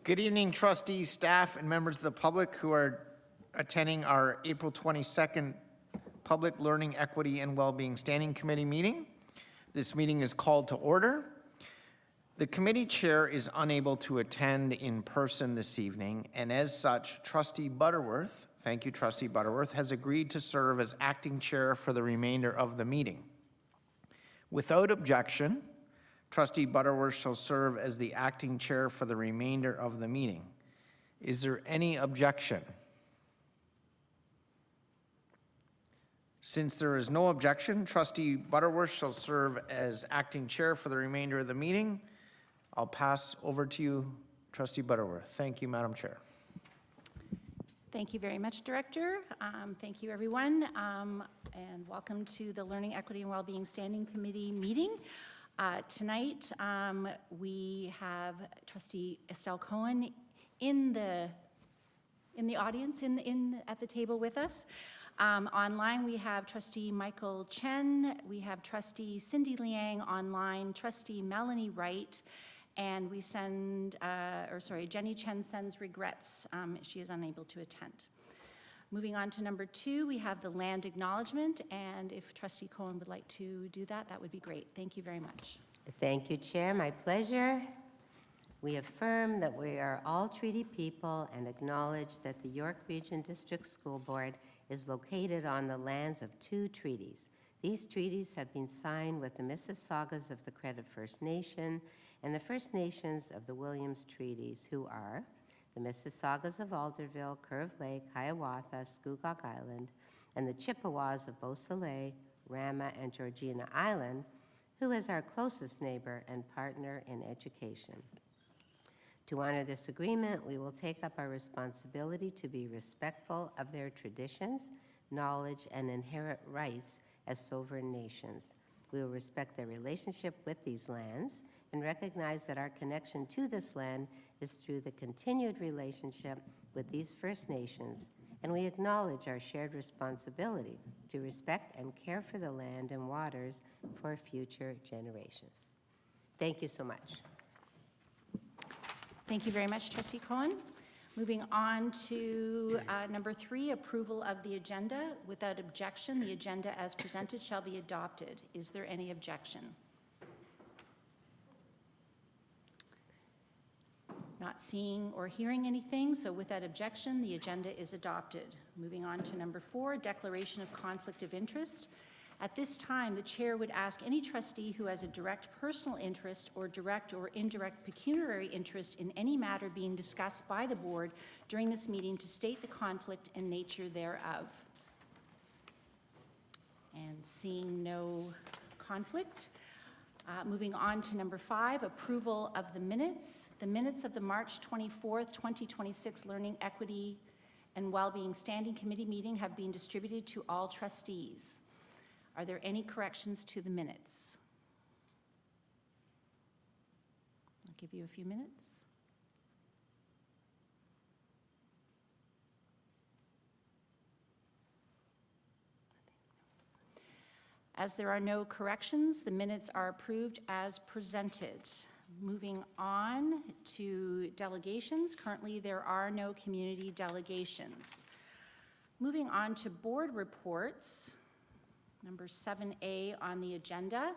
Good evening, trustees, staff, and members of the public who are attending our April 22nd Public Learning, Equity, and Wellbeing Standing Committee meeting. This meeting is called to order. The committee chair is unable to attend in person this evening, and as such, Trustee Butterworth, thank you, Trustee Butterworth, has agreed to serve as acting chair for the remainder of the meeting. Without objection, Trustee Butterworth shall serve as the acting chair for the remainder of the meeting. Is there any objection? Since there is no objection, Trustee Butterworth shall serve as acting chair for the remainder of the meeting. I'll pass over to you, Trustee Butterworth. Thank you, Madam Chair. Thank you very much, Director. Thank you, everyone, and welcome to the Learning, Equity, and Wellbeing Standing Committee meeting. Tonight, we have Trustee Estelle Cohen in the audience, at the table with us. Online, we have Trustee Michael Chen, we have Trustee Cindy Liang online, Trustee Melanie Wright, and we send, Jenny Chen sends regrets. She is unable to attend. Moving on to number 2, we have the land acknowledgement, and if Trustee Cohen would like to do that, that would be great. Thank you very much. Thank you, Chair. My pleasure. We affirm that we are all treaty people and acknowledge that the York Region District School Board is located on the lands of 2 treaties. These treaties have been signed with the Mississaugas of the Credit First Nation and the First Nations of the Williams Treaties, who are the Mississaugas of Alderville, Curve Lake, Hiawatha, Scugog Island, and the Chippewas of Beausoleil, Rama, and Georgina Island, who is our closest neighbor and partner in education. To honor this agreement, we will take up our responsibility to be respectful of their traditions, knowledge, and inherent rights as sovereign nations. We will respect their relationship with these lands and recognize that our connection to this land is through the continued relationship with these First Nations, and we acknowledge our shared responsibility to respect and care for the land and waters for future generations. Thank you so much. Thank you very much, Trustee Cohen. Moving on to number 3, approval of the agenda. Without objection, the agenda as presented shall be adopted. Is there any objection? Not seeing or hearing anything, so without objection, the agenda is adopted. Moving on to number 4, declaration of conflict of interest. At this time, the chair would ask any trustee who has a direct personal interest or direct or indirect pecuniary interest in any matter being discussed by the board during this meeting to state the conflict and nature thereof. And seeing no conflict, moving on to number 5, approval of the minutes. The minutes of the March 24th, 2026 Learning, Equity, and Wellbeing Standing Committee meeting have been distributed to all trustees. Are there any corrections to the minutes? I'll give you a few minutes. As there are no corrections, the minutes are approved as presented. Moving on to delegations. Currently, there are no community delegations. Moving on to board reports. Number 7A on the agenda.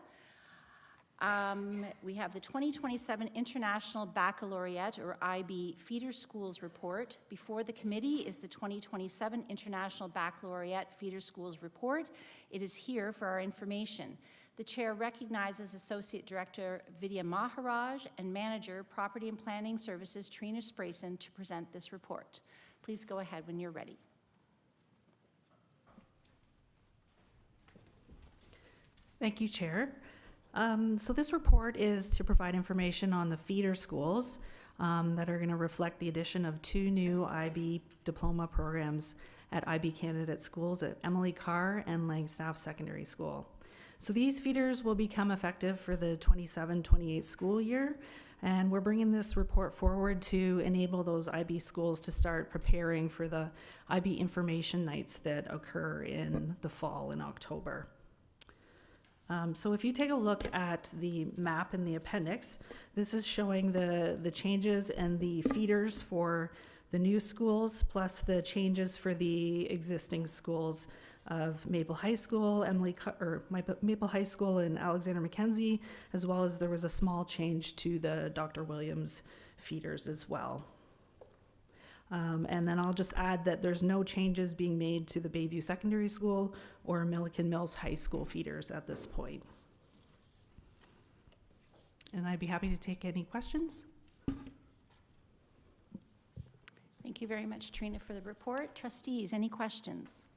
We have the 2027 International Baccalaureate, or IB, Feeder Schools Report. Before the committee is the 2027 International Baccalaureate Feeder Schools Report. It is here for our information. The chair recognizes Associate Director Vidya Maharaj and Manager Property and Planning Services Trina Sprayson to present this report. Please go ahead when you're ready. Thank you, Chair. So this report is to provide information on the feeder schools that are going to reflect the addition of 2 new IB diploma programs at IB candidate schools at Emily Carr and Langstaff Secondary School. So these feeders will become effective for the 27-28 school year, and we're bringing this report forward to enable those IB schools to start preparing for the IB information nights that occur in the fall in October. So if you take a look at the map in the appendix, this is showing the changes and the feeders for the new schools, plus the changes for the existing schools of Maple High School, Maple High School and Alexander Mackenzie, as well as there was a small change to the Dr. Williams feeders as well. And then I'll just add that there's no changes being made to the Bayview Secondary School or Milliken Mills High School feeders at this point. And I'd be happy to take any questions. Thank you very much, Trina, for the report. Trustees, any questions?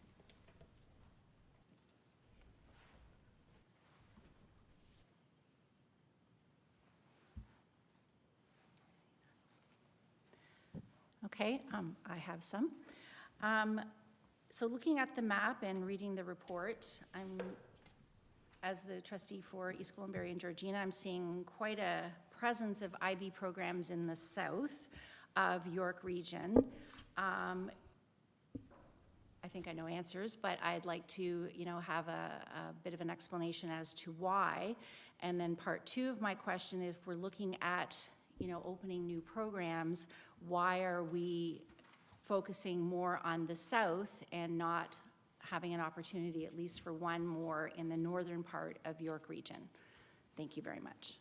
Okay, I have some. So looking at the map and reading the report, as the trustee for East Gwillimbury and Georgina, I'm seeing quite a presence of IB programs in the south of York Region. I think I know answers, but I'd like to, have a bit of an explanation as to why. And then part two of my question, if we're looking at, opening new programs, why are we focusing more on the south and not having an opportunity at least for one more in the northern part of York Region? Thank you very much.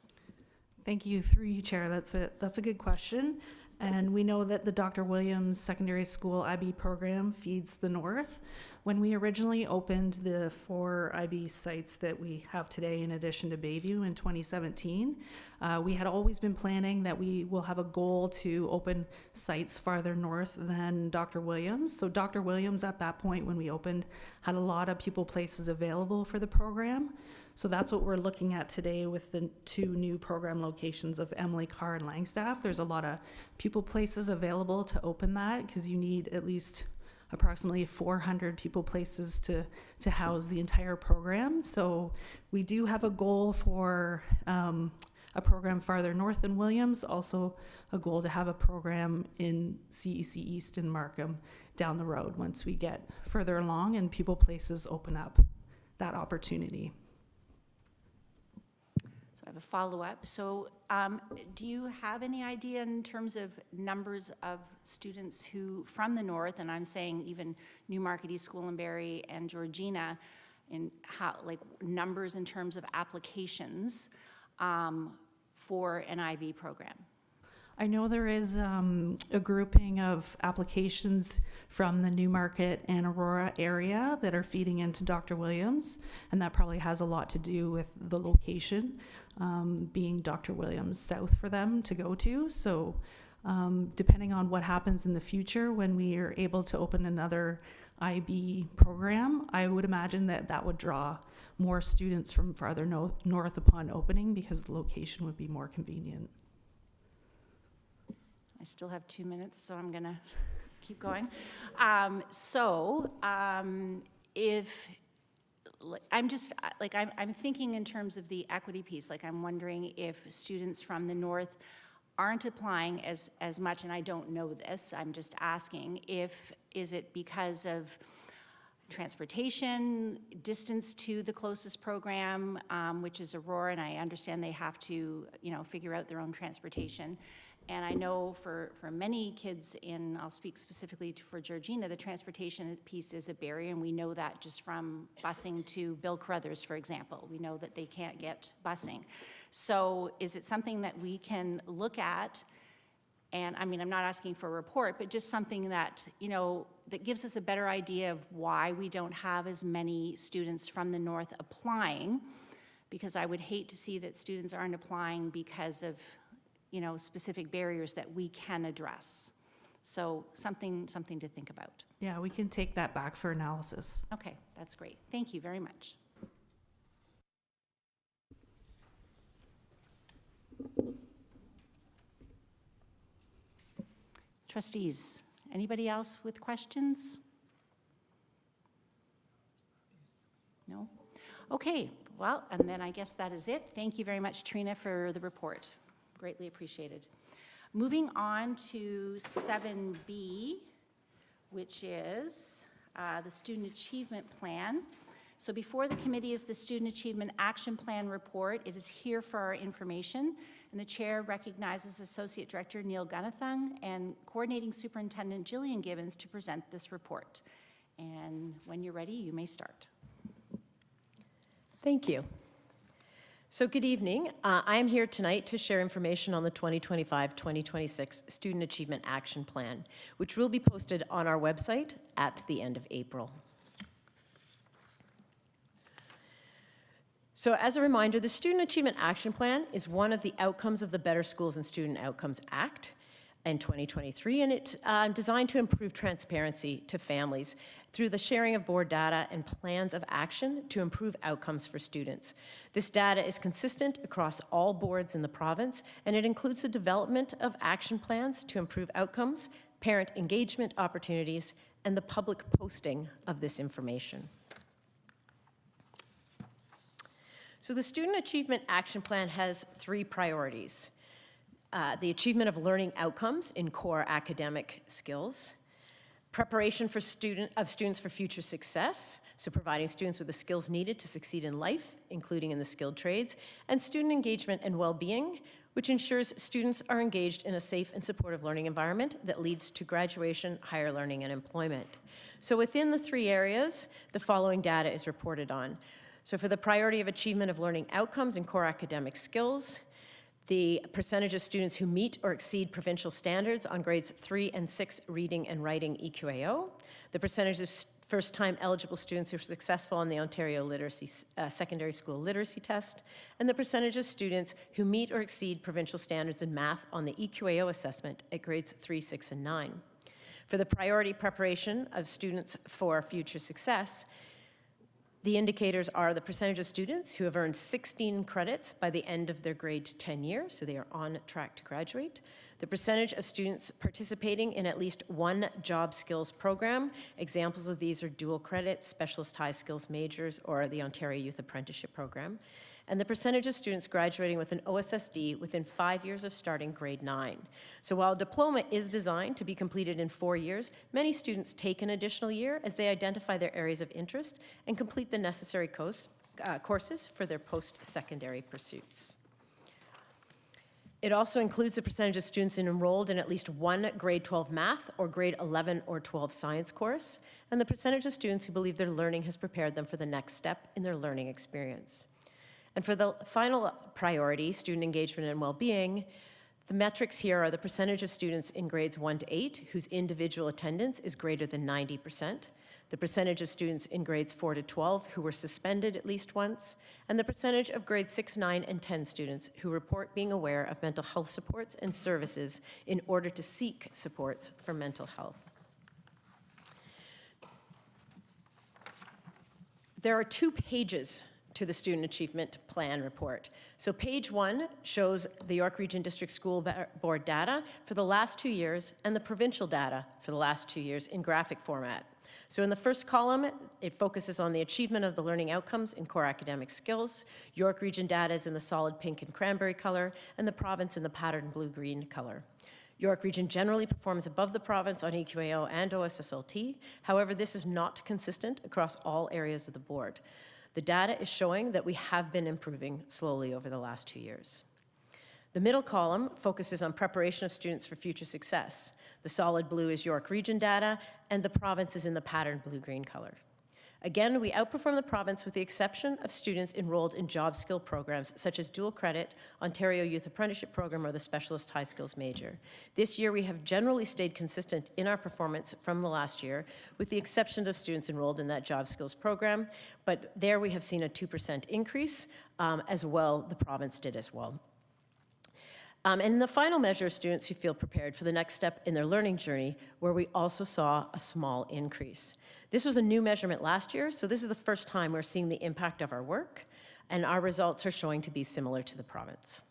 Thank you, through you, Chair. That's a good question. And we know that the Dr. Williams Secondary School IB program feeds the north. When we originally opened the 4 IB sites that we have today, in addition to Bayview in 2017, we had always been planning that we will have a goal to open sites farther north than Dr. Williams. So Dr. Williams at that point when we opened had a lot of pupil places available for the program. So that's what we're looking at today with the 2 new program locations of Emily Carr and Langstaff. There's a lot of pupil places available to open that because you need at least approximately 400 pupil places to house the entire program. So we do have a goal for a program farther north than Williams, also a goal to have a program in CEC East and Markham down the road once we get further along and pupil places open up that opportunity. I have a follow-up. So do you have any idea in terms of numbers of students who, from the north, and I'm saying even Newmarket, East Gwillimbury, and Georgina, in how, like, numbers in terms of applications for an IB program? I know there is a grouping of applications from the Newmarket and Aurora area that are feeding into Dr. Williams, and that probably has a lot to do with the location being Dr. Williams south for them to go to. So depending on what happens in the future when we are able to open another IB program, I would imagine that that would draw more students from farther north upon opening because the location would be more convenient. I still have 2 minutes, so I'm gonna keep going. If, I'm thinking in terms of the equity piece, like I'm wondering if students from the north aren't applying as much, and I don't know this, I'm just asking, is it because of transportation, distance to the closest program, which is Aurora, and I understand they have to, figure out their own transportation. And I know for many kids I'll speak specifically for Georgina, the transportation piece is a barrier, and we know that just from busing to Bill Carruthers, for example. We know that they can't get busing. So is it something that we can look at? And I mean, I'm not asking for a report, but just something that, that gives us a better idea of why we don't have as many students from the north applying, because I would hate to see that students aren't applying because of specific barriers that we can address. So something to think about. Yeah, we can take that back for analysis. Okay, that's great. Thank you very much. Trustees, anybody else with questions? No? Okay, well, and then I guess that is it. Thank you very much, Trina, for the report. Greatly appreciated. Moving on to 7B, which is the Student Achievement Plan. So before the committee is the Student Achievement Action Plan report. It is here for our information, and the chair recognizes Associate Director Neil Gunathung and Coordinating Superintendent Jillian Gibbons to present this report. And when you're ready, you may start. Thank you. So good evening. I am here tonight to share information on the 2025-2026 Student Achievement Action Plan, which will be posted on our website at the end of April. So as a reminder, the Student Achievement Action Plan is one of the outcomes of the Better Schools and Student Outcomes Act in 2023, and it's designed to improve transparency to families through the sharing of board data and plans of action to improve outcomes for students. This data is consistent across all boards in the province, and it includes the development of action plans to improve outcomes, parent engagement opportunities, and the public posting of this information. So the Student Achievement Action Plan has 3 priorities. The achievement of learning outcomes in core academic skills, preparation for students for future success, so providing students with the skills needed to succeed in life, including in the skilled trades, and student engagement and well-being, which ensures students are engaged in a safe and supportive learning environment that leads to graduation, higher learning, and employment. So within the 3 areas, the following data is reported on. So for the priority of achievement of learning outcomes in core academic skills, the percentage of students who meet or exceed provincial standards on grades 3 and 6 reading and writing EQAO, the percentage of first-time eligible students who are successful on the Ontario Secondary School Literacy Test, and the percentage of students who meet or exceed provincial standards in math on the EQAO assessment at grades 3, 6, and 9. For the priority preparation of students for future success, the indicators are the percentage of students who have earned 16 credits by the end of their grade 10 year, so they are on track to graduate. The percentage of students participating in at least one job skills program. Examples of these are dual credit, specialist high skills majors, or the Ontario Youth Apprenticeship Program. And the percentage of students graduating with an OSSD within 5 years of starting grade 9. So while a diploma is designed to be completed in 4 years, many students take an additional year as they identify their areas of interest and complete the necessary courses for their post-secondary pursuits. It also includes the percentage of students enrolled in at least one grade 12 math or grade 11 or 12 science course, and the percentage of students who believe their learning has prepared them for the next step in their learning experience. And for the final priority, student engagement and well-being, the metrics here are the percentage of students in grades 1 to 8 whose individual attendance is greater than 90%, the percentage of students in grades 4 to 12 who were suspended at least once, and the percentage of grades 6, 9, and 10 students who report being aware of mental health supports and services in order to seek supports for mental health. There are 2 pages to the Student Achievement Plan report. So page 1 shows the York Region District School Board data for the last 2 years and the provincial data for the last 2 years in graphic format. So in the first column, it focuses on the achievement of the learning outcomes in core academic skills. York Region data is in the solid pink and cranberry color, and the province in the patterned blue-green color. York Region generally performs above the province on EQAO and OSSLT. However, this is not consistent across all areas of the board. The data is showing that we have been improving slowly over the last 2 years. The middle column focuses on preparation of students for future success. The solid blue is York Region data, and the province is in the patterned blue-green color. Again, we outperform the province with the exception of students enrolled in job skill programs such as dual credit, Ontario Youth Apprenticeship Program, or the Specialist High Skills Major. This year, we have generally stayed consistent in our performance from the last year, with the exceptions of students enrolled in that job skills program, but there we have seen a 2% increase as well. The province did as well. And the final measure of students who feel prepared for the next step in their learning journey, where we also saw a small increase. This was a new measurement last year, so this is the first time we're seeing the impact of our work, and our results are showing to be similar to the province.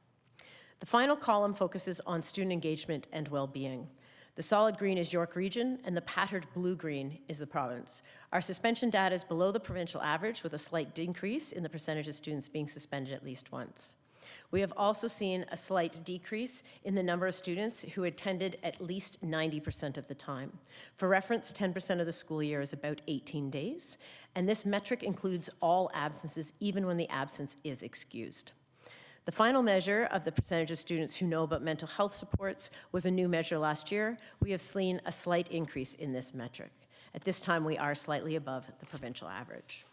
The final column focuses on student engagement and well-being. The solid green is York Region, and the patterned blue-green is the province. Our suspension data is below the provincial average, with a slight decrease in the percentage of students being suspended at least once. We have also seen a slight decrease in the number of students who attended at least 90% of the time. For reference, 10% of the school year is about 18 days, and this metric includes all absences, even when the absence is excused. The final measure of the percentage of students who know about mental health supports was a new measure last year. We have seen a slight increase in this metric. At this time, we are slightly above the provincial average.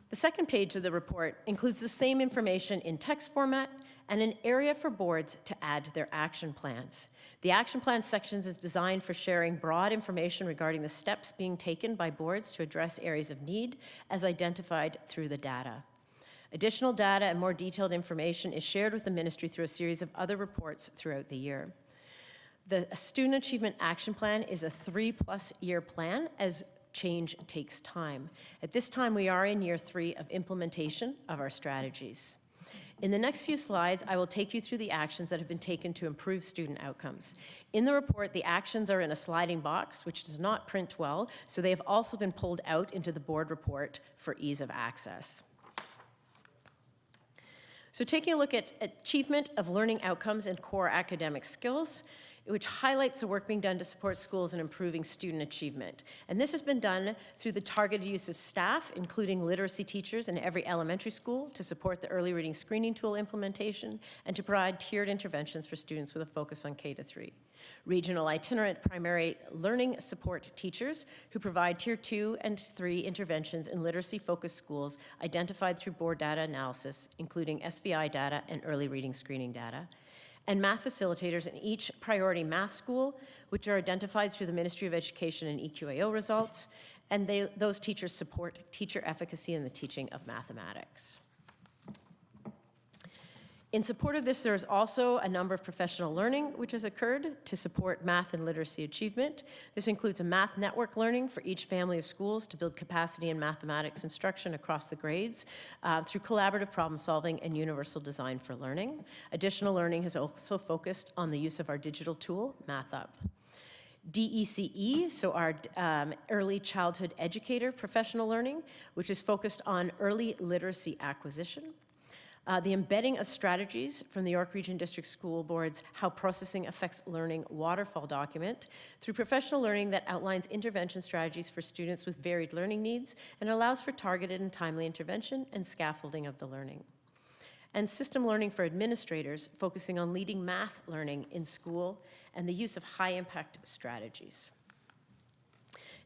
The second page of the report includes the same information in text format and an area for boards to add their action plans. The action plan sections is designed for sharing broad information regarding the steps being taken by boards to address areas of need as identified through the data. Additional data and more detailed information is shared with the ministry through a series of other reports throughout the year. The Student Achievement Action Plan is a 3+ year plan as change takes time. At this time, we are in year 3 of implementation of our strategies. In the next few slides, I will take you through the actions that have been taken to improve student outcomes. In the report, the actions are in a sliding box, which does not print well, so they have also been pulled out into the board report for ease of access. So taking a look at achievement of learning outcomes and core academic skills, which highlights the work being done to support schools in improving student achievement. And this has been done through the targeted use of staff, including literacy teachers in every elementary school, to support the early reading screening tool implementation, and to provide tiered interventions for students with a focus on K-3. Regional itinerant primary learning support teachers who provide Tier 2 and 3 interventions in literacy-focused schools identified through board data analysis, including SVI data and early reading screening data, and math facilitators in each priority math school, which are identified through the Ministry of Education and EQAO results, and those teachers support teacher efficacy in the teaching of mathematics. In support of this, there is also a number of professional learning which has occurred to support math and literacy achievement. This includes a math network learning for each family of schools to build capacity in mathematics instruction across the grades through collaborative problem solving and universal design for learning. Additional learning has also focused on the use of our digital tool, MathUp. DECE, so our Early Childhood Educator professional learning, which is focused on early literacy acquisition. The embedding of strategies from the York Region District School Board's How Processing Affects Learning waterfall document through professional learning that outlines intervention strategies for students with varied learning needs and allows for targeted and timely intervention and scaffolding of the learning. And system learning for administrators, focusing on leading math learning in school and the use of high-impact strategies.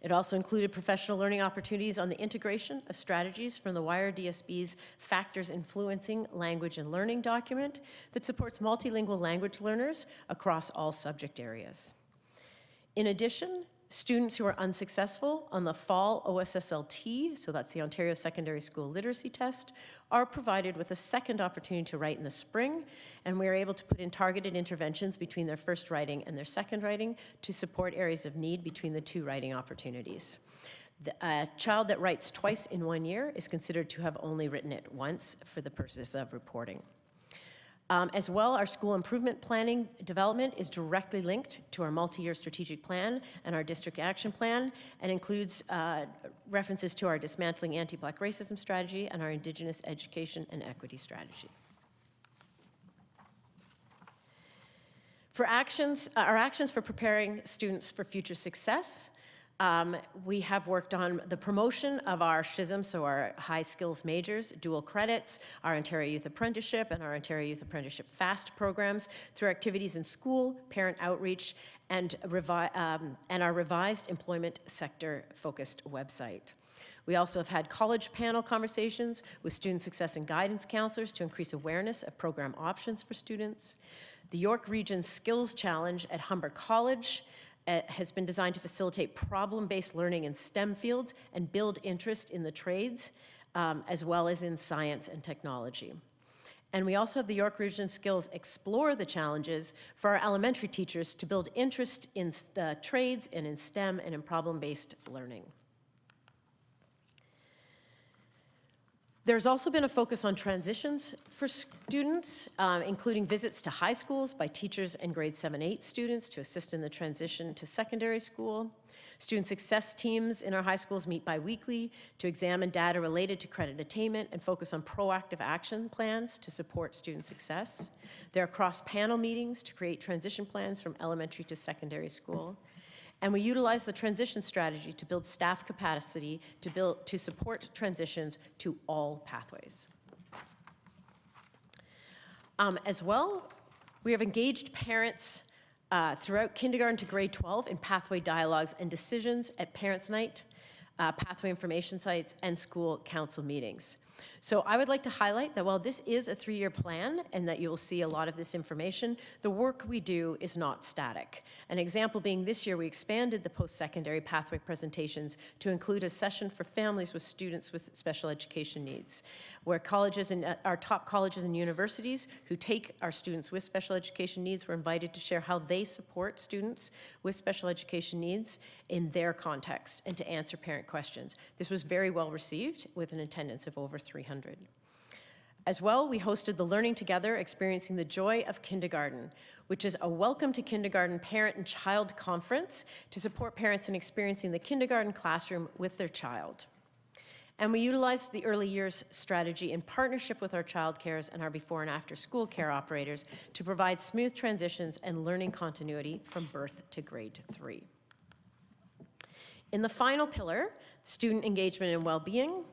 It also included professional learning opportunities on the integration of strategies from the YRDSB's Factors Influencing Language and Learning document that supports multilingual language learners across all subject areas. In addition, students who are unsuccessful on the fall OSSLT, so that's the Ontario Secondary School Literacy Test, are provided with a second opportunity to write in the spring, and we are able to put in targeted interventions between their first writing and their second writing to support areas of need between the two writing opportunities. A child that writes twice in 1 year is considered to have only written it once for the purpose of reporting. As well, our school improvement planning development is directly linked to our multi-year strategic plan and our district action plan, and includes references to our dismantling anti-Black racism strategy and our Indigenous education and equity strategy. For actions, our actions for preparing students for future success, we have worked on the promotion of our SHISM, so our high skills majors, dual credits, our Ontario Youth Apprenticeship and our Ontario Youth Apprenticeship FAST programs through activities in school, parent outreach, and our revised employment sector focused website. We also have had college panel conversations with student success and guidance counselors to increase awareness of program options for students. The York Region Skills Challenge at Humber College has been designed to facilitate problem-based learning in STEM fields and build interest in the trades, as well as in science and technology. And we also have the York Region Skills Explore the Challenges for our elementary teachers to build interest in the trades and in STEM and in problem-based learning. There's also been a focus on transitions for students, including visits to high schools by teachers and grade 7-8 students to assist in the transition to secondary school. Student success teams in our high schools meet biweekly to examine data related to credit attainment and focus on proactive action plans to support student success. There are cross-panel meetings to create transition plans from elementary to secondary school. And we utilize the transition strategy to build staff capacity to support transitions to all pathways. As well, we have engaged parents throughout kindergarten to grade 12 in pathway dialogues and decisions at Parents' Night, pathway information sites, and school council meetings. So I would like to highlight that while this is a 3-year plan and that you'll see a lot of this information, the work we do is not static. An example being this year, we expanded the post-secondary pathway presentations to include a session for families with students with special education needs, where colleges and our top colleges and universities who take our students with special education needs were invited to share how they support students with special education needs in their context and to answer parent questions. This was very well received with an attendance of over 300. As well, we hosted the Learning Together, Experiencing the Joy of Kindergarten, which is a welcome to kindergarten parent and child conference to support parents in experiencing the kindergarten classroom with their child. And we utilized the early years strategy in partnership with our child cares and our before and after school care operators to provide smooth transitions and learning continuity from birth to grade 3. In the final pillar, student engagement and well-being,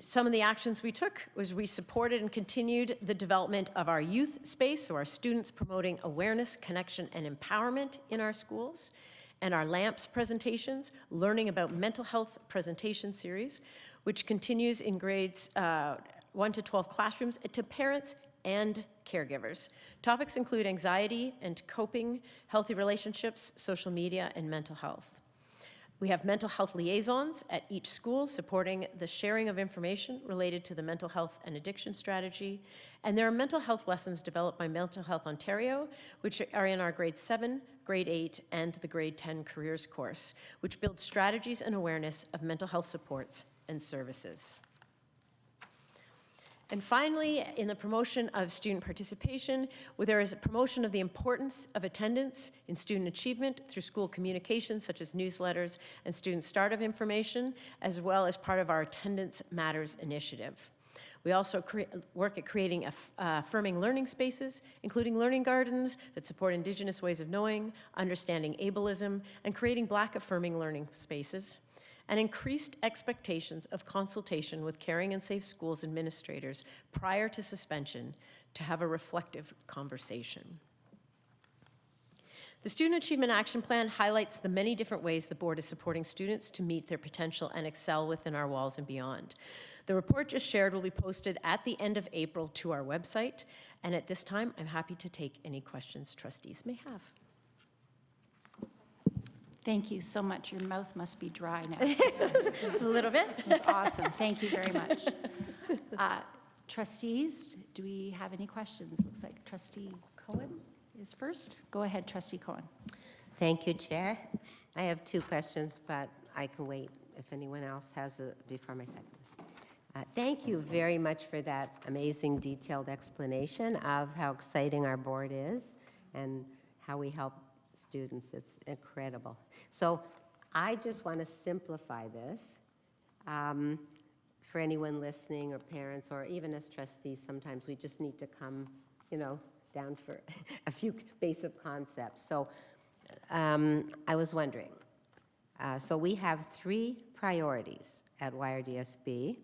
some of the actions we took was we supported and continued the development of our youth space, so our students promoting awareness, connection, and empowerment in our schools, and our LAMPS presentations, Learning About Mental Health presentation series, which continues in grades 1 to 12 classrooms to parents and caregivers. Topics include anxiety and coping, healthy relationships, social media, and mental health. We have mental health liaisons at each school supporting the sharing of information related to the mental health and addiction strategy. And there are mental health lessons developed by Mental Health Ontario, which are in our grade 7, grade 8, and the grade 10 careers course, which builds strategies and awareness of mental health supports and services. And finally, in the promotion of student participation, where there is a promotion of the importance of attendance in student achievement through school communications such as newsletters and student startup information, as well as part of our Attendance Matters initiative. We also work at creating affirming learning spaces, including learning gardens that support Indigenous ways of knowing, understanding ableism, and creating Black affirming learning spaces, and increased expectations of consultation with caring and safe schools administrators prior to suspension to have a reflective conversation. The Student Achievement Action Plan highlights the many different ways the board is supporting students to meet their potential and excel within our walls and beyond. The report just shared will be posted at the end of April to our website, and at this time, I'm happy to take any questions trustees may have. Thank you so much. Your mouth must be dry now. It's a little bit. That's awesome. Thank you very much. Trustees, do we have any questions? Looks like Trustee Cohen is first. Go ahead, Trustee Cohen. Thank you, Chair. I have 2 questions, but I can wait if anyone else has it before my second. Thank you very much for that amazing detailed explanation of how exciting our board is and how we help students. It's incredible. So I just want to simplify this for anyone listening or parents or even as trustees. Sometimes we just need to come, down for a few basic concepts. So I was wondering, so we have 3 priorities at YRDSB: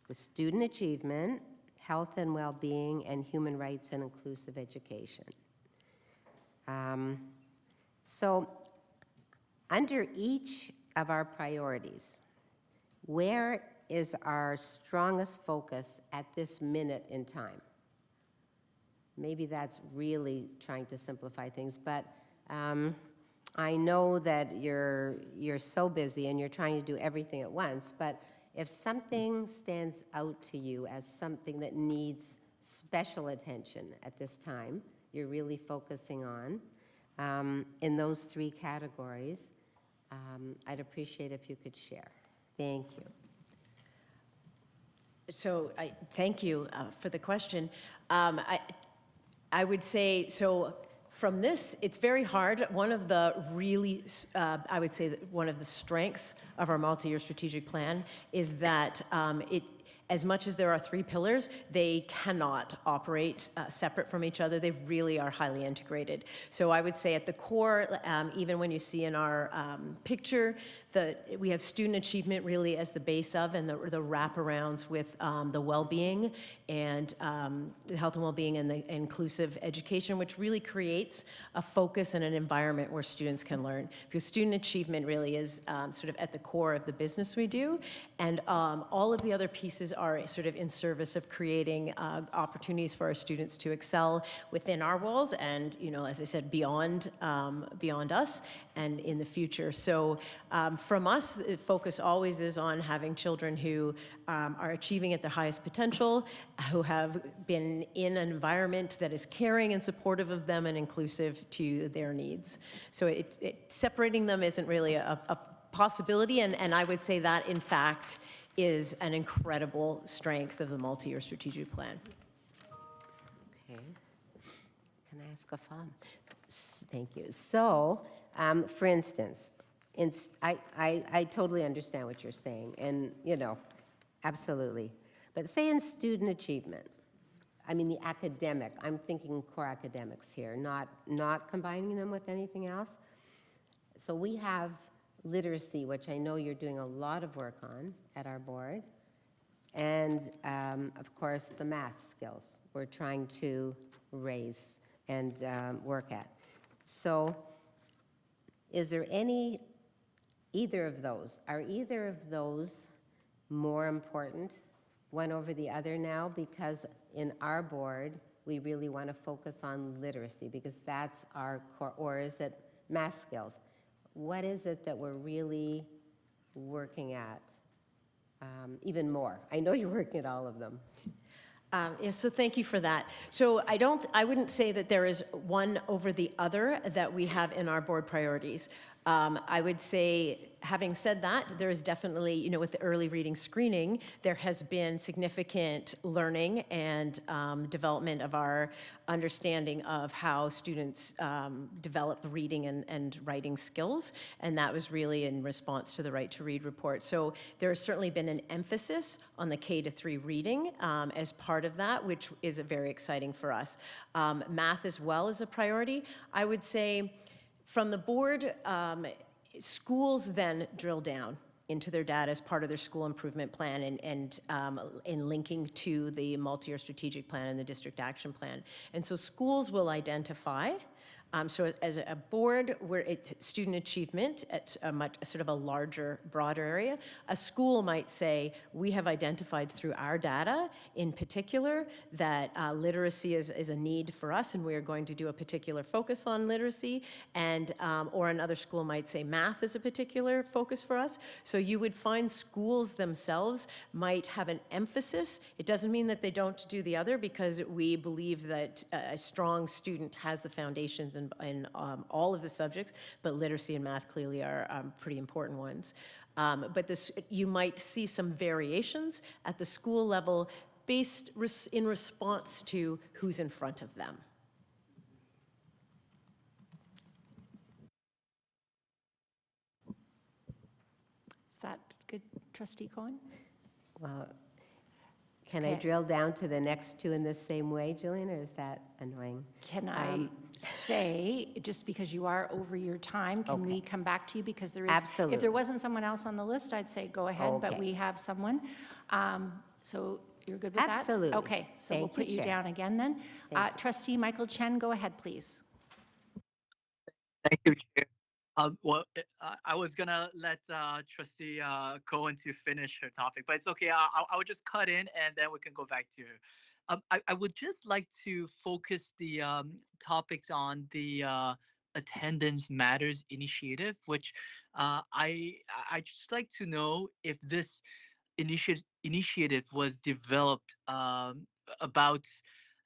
the student achievement, health and well-being, and human rights and inclusive education. So under each of our priorities, where is our strongest focus at this minute in time? Maybe that's really trying to simplify things, but I know that you're so busy and you're trying to do everything at once, but if something stands out to you as something that needs special attention at this time, you're really focusing on, in those 3 categories, I'd appreciate if you could share. Thank you. So thank you for the question. I would say, so from this, it's very hard. One of the really, I would say that one of the strengths of our multi-year strategic plan is that as much as there are 3 pillars, they cannot operate separate from each other. They really are highly integrated. So I would say at the core, even when you see in our picture, we have student achievement really as the base of, and the wraparounds with the well-being and the health and well-being and the inclusive education, which really creates a focus and an environment where students can learn. Because student achievement really is sort of at the core of the business we do, and all of the other pieces are sort of in service of creating opportunities for our students to excel within our walls and, you know, as I said, beyond us and in the future. So from us, the focus always is on having children who are achieving at their highest potential, who have been in an environment that is caring and supportive of them and inclusive to their needs. So separating them isn't really a possibility, and I would say that, in fact, is an incredible strength of the multi-year strategic plan. Okay. Can I ask a follow-up? Thank you. So, for instance, I totally understand what you're saying, and, you know, absolutely. But say in student achievement, I mean the academic, I'm thinking core academics here, not combining them with anything else. So we have literacy, which I know you're doing a lot of work on at our board, and of course the math skills we're trying to raise and work at. So is there either of those, are either of those more important one over the other now? Because in our board, we really want to focus on literacy because that's our core, or is it math skills? What is it that we're really working at even more? I know you're working at all of them. Yes, so thank you for that. So I wouldn't say that there is one over the other that we have in our board priorities. I would say, having said that, there is definitely, you know, with the early reading screening, there has been significant learning and development of our understanding of how students develop reading and writing skills, and that was really in response to the Right to Read report. So there has certainly been an emphasis on the K-3 reading as part of that, which is very exciting for us. Math as well is a priority. I would say, from the board, schools then drill down into their data as part of their school improvement plan and in linking to the multi-year strategic plan and the district action plan. And so schools will identify, so as a board, where it's student achievement at a sort of a larger, broader area, a school might say, we have identified through our data in particular that literacy is a need for us and we are going to do a particular focus on literacy, and or another school might say math is a particular focus for us. So you would find schools themselves might have an emphasis. It doesn't mean that they don't do the other, because we believe that a strong student has the foundations in all of the subjects, but literacy and math clearly are pretty important ones. But you might see some variations at the school level based in response to who's in front of them. Is that good, Trustee Cohen? Well, can I Okay. drill down to the next two in the same way, Jillian, or is that annoying? Can I say, just because you are over your time, can we come back to you? Because there is, Absolutely. if there wasn't someone else on the list, I'd say go ahead, but Okay. we have someone. So you're good with that? Absolutely. Okay, so we'll Thank you, put you Chair. down again then. Thank you. Trustee Michael Chen, go ahead, please. Thank you, Chair. Well, I was gonna let Trustee Cohen to finish her topic, but it's okay. I would just cut in and then we can go back to her. I would just like to focus the topics on the Attendance Matters initiative, which I just like to know if this initiative was developed about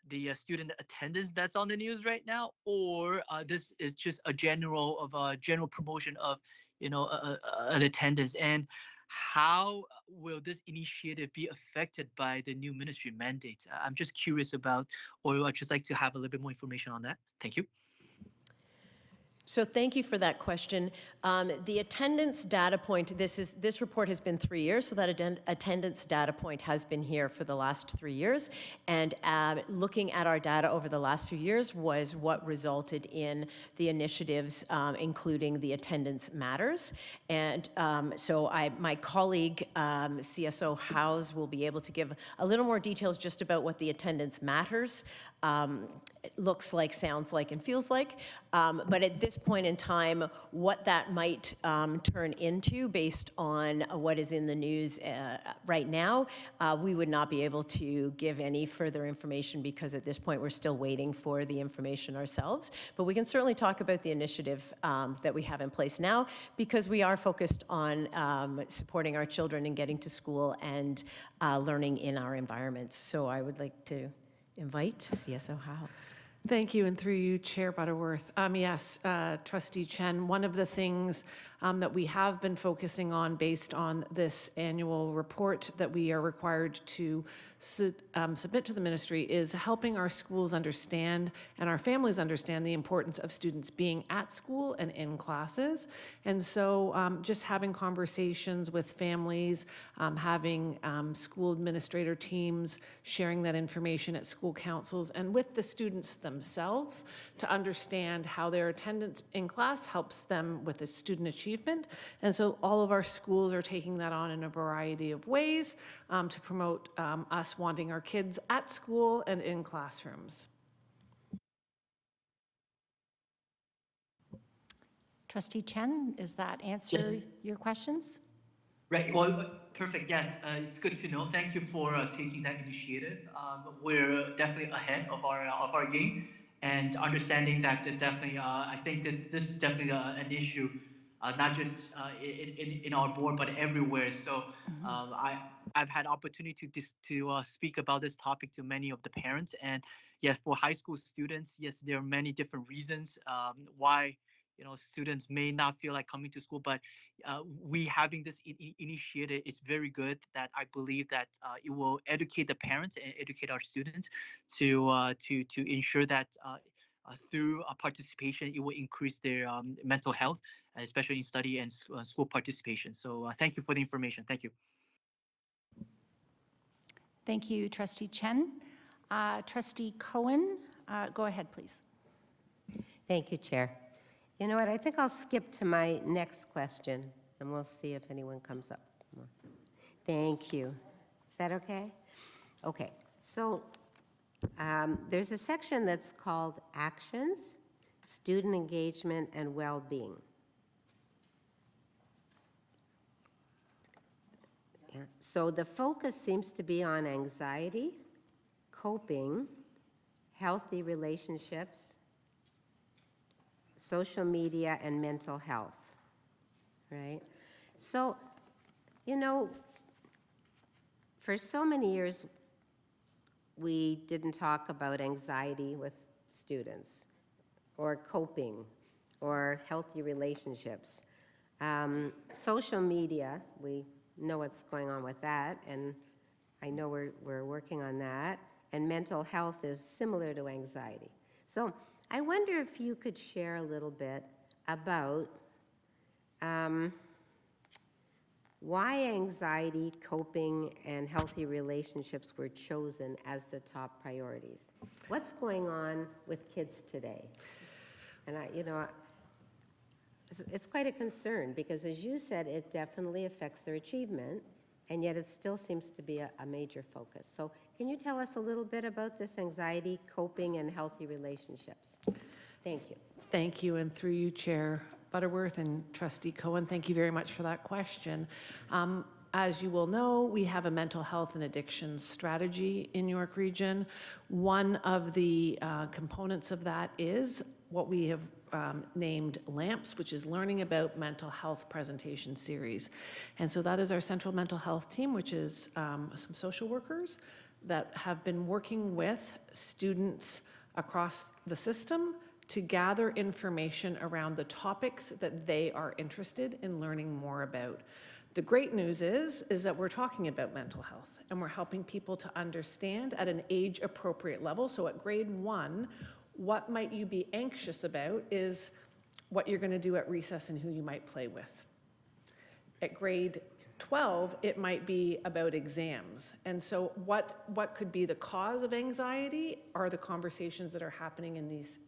the student attendance that's on the news right now, or this is just a general promotion of, you know, an attendance, and how will this initiative be affected by the new ministry mandates? I'm just curious about, or I'd just like to have a little bit more information on that. Thank you. So thank you for that question. The attendance data point, this report has been 3 years, so that attendance data point has been here for the last 3 years. And looking at our data over the last few years was what resulted in the initiatives, including the attendance matters. And so my colleague, CSO Howes, will be able to give a little more details just about what the attendance matters looks like, sounds like, and feels like. But at this point in time, what that might turn into based on what is in the news right now, we would not be able to give any further information because at this point we're still waiting for the information ourselves. But we can certainly talk about the initiative that we have in place now because we are focused on supporting our children and getting to school and learning in our environments. So I would like to invite CSO Howes. Thank you, and through you, Chair Butterworth. Yes, Trustee Chen, one of the things that we have been focusing on based on this annual report that we are required to submit to the ministry is helping our schools understand and our families understand the importance of students being at school and in classes. And so just having conversations with families, having school administrator teams sharing that information at school councils and with the students themselves to understand how their attendance in class helps them with the student achievement. And so all of our schools are taking that on in a variety of ways to promote us wanting our kids at school and in classrooms. Trustee Chen, does that answer your questions? Right. Well, perfect. Yes, it's good to know. Thank you for taking that initiative. We're definitely ahead of our game, and understanding that definitely. I think that this is definitely an issue, not just in our board, but everywhere. So I've had opportunity to speak about this topic to many of the parents, and yes, for high school students, yes, there are many different reasons why students may not feel like coming to school, but we having this initiative is very good. That I believe that it will educate the parents and educate our students to ensure that through participation it will increase their mental health, especially in study and school participation. So thank you for the information. Thank you. Thank you, Trustee Chen. Trustee Cohen, go ahead, please. Thank you, Chair. You know what, I think I'll skip to my next question, and we'll see if anyone comes up. Thank you. Is that okay? Okay, so there's a section that's called Actions, Student Engagement, and Well-Being. Yeah. So the focus seems to be on anxiety, coping, healthy relationships, social media, and mental health, right? So, for so many years, we didn't talk about anxiety with students, or coping, or healthy relationships. Social media, we know what's going on with that, and I know we're working on that, and mental health is similar to anxiety. So, I wonder if you could share a little bit about why anxiety, coping, and healthy relationships were chosen as the top priorities. What's going on with kids today? And it's quite a concern because, as you said, it definitely affects their achievement, and yet it still seems to be a major focus. So can you tell us a little bit about this anxiety, coping, and healthy relationships? Thank you. Thank you, and through you, Chair Butterworth and Trustee Cohen, thank you very much for that question. As you will know, we have a mental health and addiction strategy in York Region. One of the components of that is what we have named LAMPS, which is Learning About Mental Health Presentation Series. And so that is our central mental health team, which is some social workers that have been working with students across the system to gather information around the topics that they are interested in learning more about. The great news is that we're talking about mental health and we're helping people to understand at an age-appropriate level. So at grade 1, what might you be anxious about is what you're going to do at recess and who you might play with. At grade 12, it might be about exams. And so what could be the cause of anxiety are the conversations that are happening in these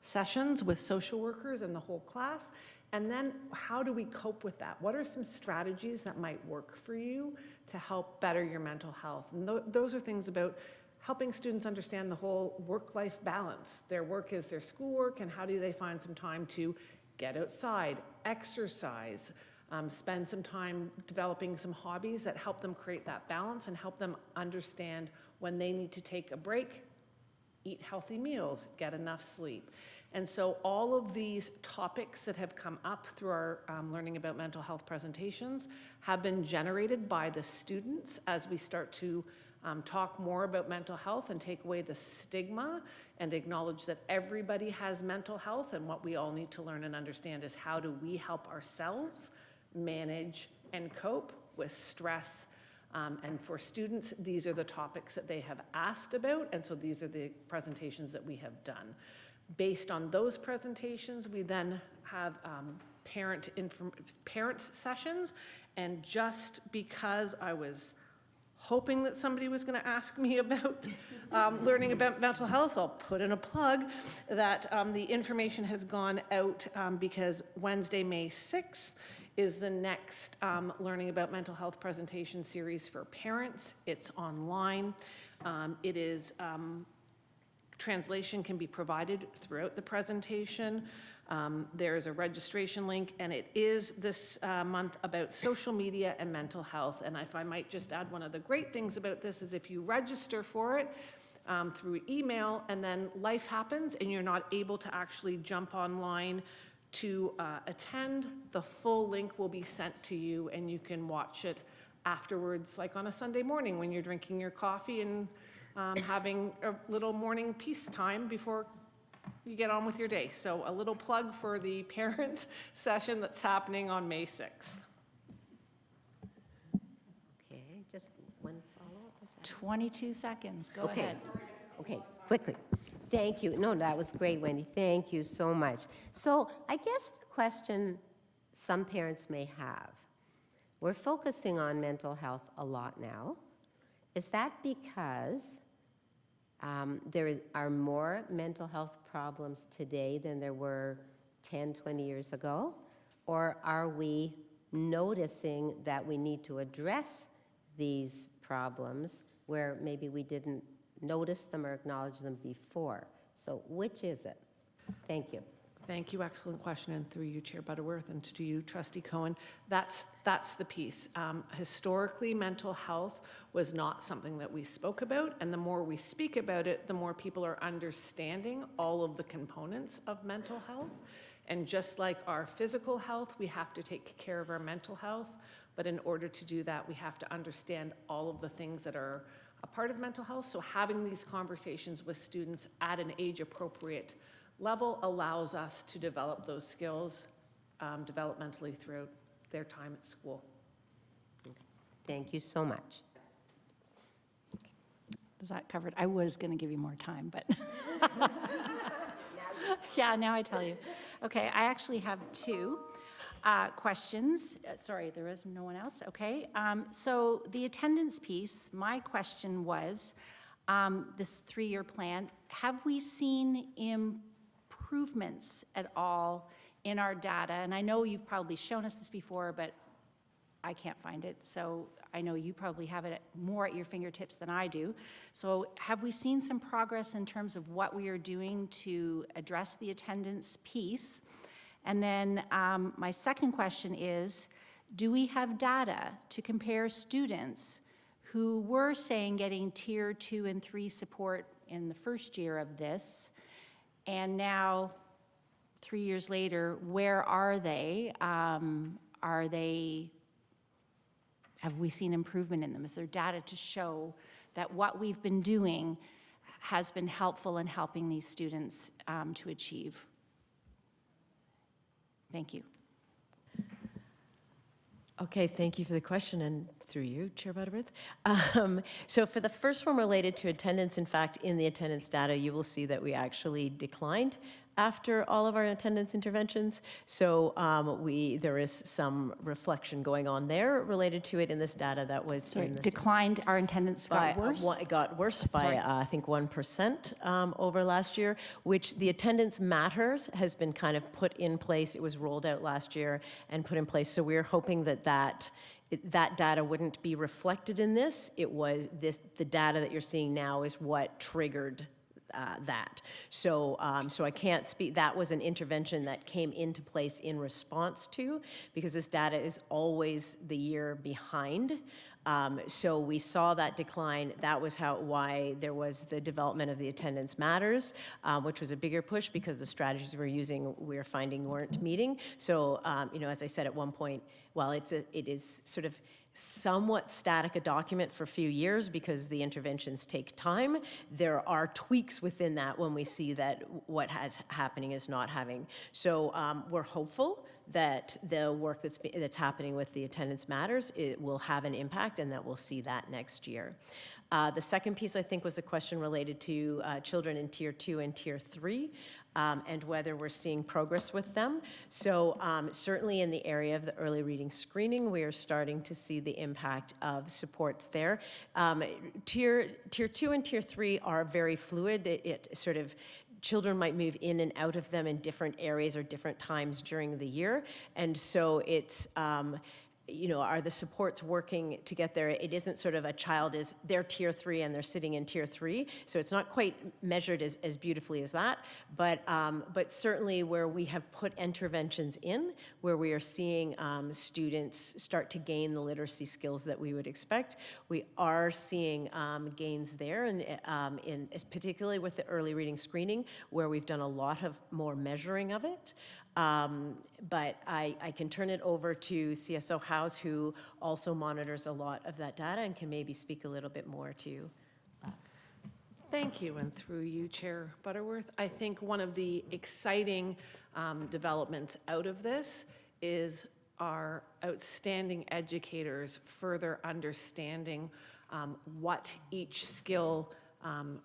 sessions with social workers and the whole class. And then how do we cope with that? What are some strategies that might work for you to help better your mental health? And those are things about helping students understand the whole work-life balance. Their work is their schoolwork, and how do they find some time to get outside, exercise, spend some time developing some hobbies that help them create that balance and help them understand when they need to take a break, eat healthy meals, get enough sleep. And so all of these topics that have come up through our learning about mental health presentations have been generated by the students as we start to talk more about mental health and take away the stigma and acknowledge that everybody has mental health, and what we all need to learn and understand is how do we help ourselves manage and cope with stress. And for students, these are the topics that they have asked about, and so these are the presentations that we have done. Based on those presentations, we then have parent sessions, and just because I was hoping that somebody was going to ask me about learning about mental health, I'll put in a plug that the information has gone out because Wednesday, May 6th, is the next Learning About Mental Health presentation series for parents. It's online. It is, translation can be provided throughout the presentation. There is a registration link, and it is this month about social media and mental health. And if I might just add, one of the great things about this is if you register for it through email and then life happens and you're not able to actually jump online to attend, the full link will be sent to you and you can watch it afterwards, like on a Sunday morning when you're drinking your coffee and having a little morning peace time before you get on with your day. So a little plug for the parents session that's happening on May 6th. Okay, just one follow-up. Is that 22 seconds, go okay? ahead. Okay, quickly. Thank you. No, that was great, Wendy. Thank you so much. So I guess the question some parents may have, we're focusing on mental health a lot now. Is that because there are more mental health problems today than there were 10, 20 years ago? Or are we noticing that we need to address these problems where maybe we didn't notice them or acknowledge them before? So which is it? Thank you. Thank you, excellent question, and through you, Chair Butterworth, and to you, Trustee Cohen. That's the piece. Historically, mental health was not something that we spoke about, and the more we speak about it, the more people are understanding all of the components of mental health. And just like our physical health, we have to take care of our mental health, but in order to do that, we have to understand all of the things that are a part of mental health. So having these conversations with students at an age-appropriate level allows us to develop those skills developmentally throughout their time at school. Thank you so much. Is that covered? I was going to give you more time, but yeah, now I tell you. Okay, I actually have two questions. Sorry, there is no one else. Okay, so the attendance piece, my question was, this 3-year plan, have we seen improvements at all in our data? And I know you've probably shown us this before, but I can't find it. So I know you probably have it more at your fingertips than I do. So have we seen some progress in terms of what we are doing to address the attendance piece? And then my second question is, do we have data to compare students who were saying getting tier 2 and 3 support in the first year of this, and now 3 years later, where are they? Have we seen improvement in them? Is there data to show that what we've been doing has been helpful in helping these students to achieve? Thank you. Okay, thank you for the question, and through you, Chair Butterworth. So for the first one related to attendance, in fact, in the attendance data, you will see that we actually declined after all of our attendance interventions. So there is some reflection going on there related to it in this data that was So in it this. declined, our attendance got worse? It got worse by, I think, 1% over last year, which the attendance matters has been kind of put in place. It was rolled out last year and put in place. So we're hoping that data wouldn't be reflected in this. It was the data that you're seeing now is what triggered that. So I can't speak, that was an intervention that came into place in response to, because this data is always the year behind. So we saw that decline. That was why there was the development of the attendance matters, which was a bigger push because the strategies we're finding weren't meeting. So, as I said at one point, while it is sort of somewhat static a document for a few years because the interventions take time, there are tweaks within that when we see that what has happening is not having. So we're hopeful that the work that's happening with the attendance matters, it will have an impact and that we'll see that next year. The second piece, I think, was a question related to children in Tier 2 and Tier 3. And whether we're seeing progress with them. So certainly in the area of the early reading screening, we are starting to see the impact of supports there. Tier 2 and Tier 3 are very fluid. It sort of, children might move in and out of them in different areas or different times during the year. And so it's, are the supports working to get there? It isn't sort of a child they're Tier 3 and they're sitting in Tier 3, so it's not quite measured as beautifully as that, but certainly where we have put interventions in, where we are seeing students start to gain the literacy skills that we would expect, we are seeing gains there, and particularly with the early reading screening, where we've done a lot of more measuring of it. But I can turn it over to CSO House, who also monitors a lot of that data and can maybe speak a little bit more to. Thank you, and through you, Chair Butterworth. I think one of the exciting developments out of this is our outstanding educators further understanding what each skill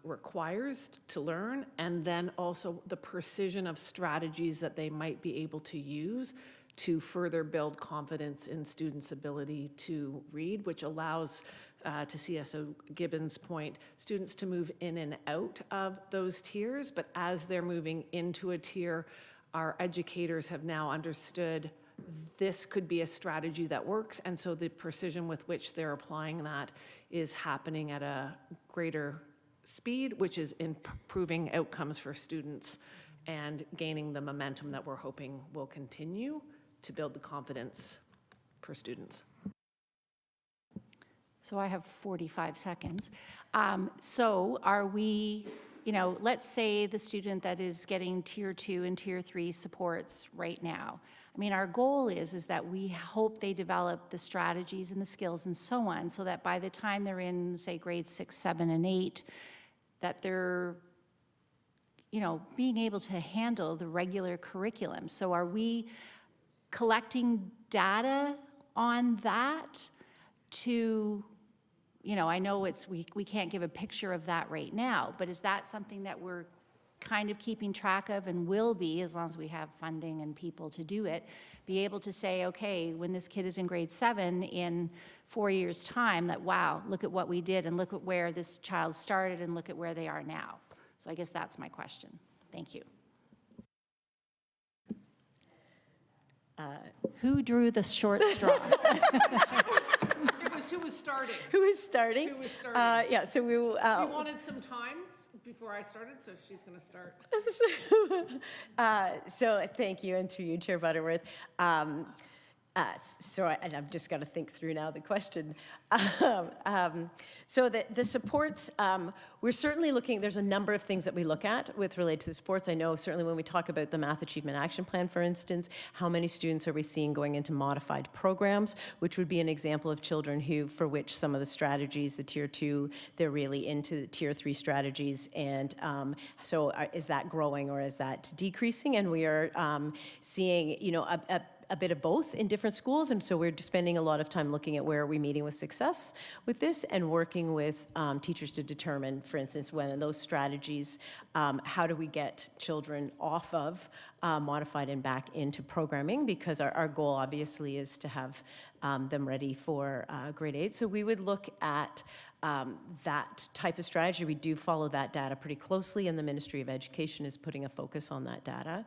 requires to learn, and then also the precision of strategies that they might be able to use to further build confidence in students' ability to read, which allows, to CSO Gibbons' point, students to move in and out of those tiers, but as they're moving into a tier, our educators have now understood this could be a strategy that works, and so the precision with which they're applying that is happening at a greater speed, which is improving outcomes for students and gaining the momentum that we're hoping will continue to build the confidence for students. So I have 45 seconds. So are we, let's say the student that is getting Tier 2 and Tier 3 supports right now. I mean, our goal is that we hope they develop the strategies and the skills and so on, so that by the time they're in, say, grades 6, 7, and 8, that they're, being able to handle the regular curriculum. So are we collecting data on that to, I know we can't give a picture of that right now, but is that something that we're kind of keeping track of and will be, as long as we have funding and people to do it, be able to say, okay, when this kid is in grade 7 in 4 years' time, that, wow, look at what we did and look at where this child started and look at where they are now. So I guess that's my question. Thank you. Who drew the short straw? It was who was starting. Who is starting? Who was starting? Yeah, so we She wanted some time before I started, so she's going to start. So thank you, and through you, Chair Butterworth. I've just got to think through now the question. So the supports, we're certainly looking, there's a number of things that we look at with related to the supports. I know certainly when we talk about the Math Achievement Action Plan, for instance, how many students are we seeing going into modified programs, which would be an example of children for which some of the strategies, the Tier 2, they're really into Tier 3 strategies. And so is that growing or is that decreasing? And we are seeing, a bit of both in different schools, and so we're spending a lot of time looking at where are we meeting with success with this and working with teachers to determine, for instance, when in those strategies, how do we get children off of modified and back into programming, because our goal obviously is to have them ready for grade 8. So we would look at that type of strategy. We do follow that data pretty closely, and the Ministry of Education is putting a focus on that data.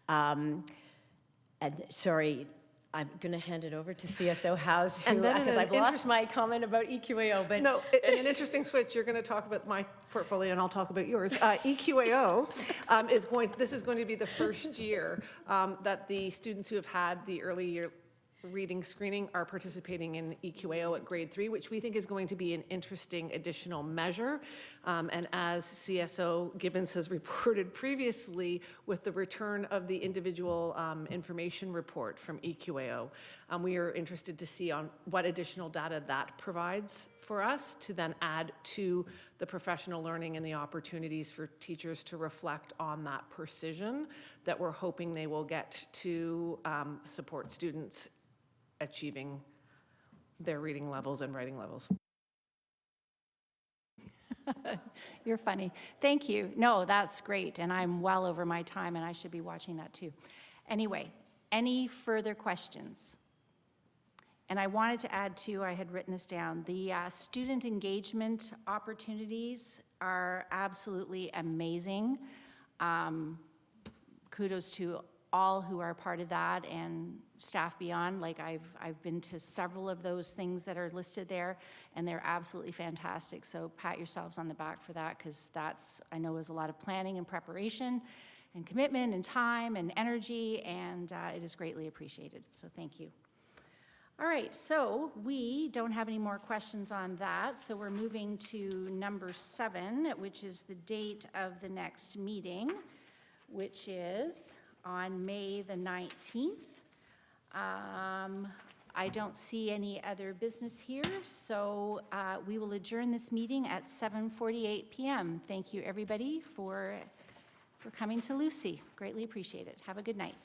And sorry, I'm going to hand it over to CSO House, because I've lost my comment about EQAO. But No, in an interesting switch, you're going to talk about my portfolio and I'll talk about yours. EQAO this is going to be the first year that the students who have had the early year reading screening are participating in EQAO at grade 3, which we think is going to be an interesting additional measure. And as CSO Gibbons has reported previously, with the return of the individual information report from EQAO, we are interested to see on what additional data that provides for us to then add to the professional learning and the opportunities for teachers to reflect on that precision that we're hoping they will get to support students achieving their reading levels and writing levels. You're funny. Thank you. No, that's great, and I'm well over my time, and I should be watching that too. Anyway, any further questions? And I wanted to add too, I had written this down, the student engagement opportunities are absolutely amazing. Kudos to all who are part of that and staff beyond. Like I've been to several of those things that are listed there, and they're absolutely fantastic. So pat yourselves on the back for that, because that's, I know, is a lot of planning and preparation and commitment and time and energy, and it is greatly appreciated. So thank you. All right, so we don't have any more questions on that. So we're moving to number 7, which is the date of the next meeting, which is on May the 19th. I don't see any other business here, so we will adjourn this meeting at 7:48 p.m. Thank you, everybody, for coming to Lucy. Greatly appreciate it. Have a good night.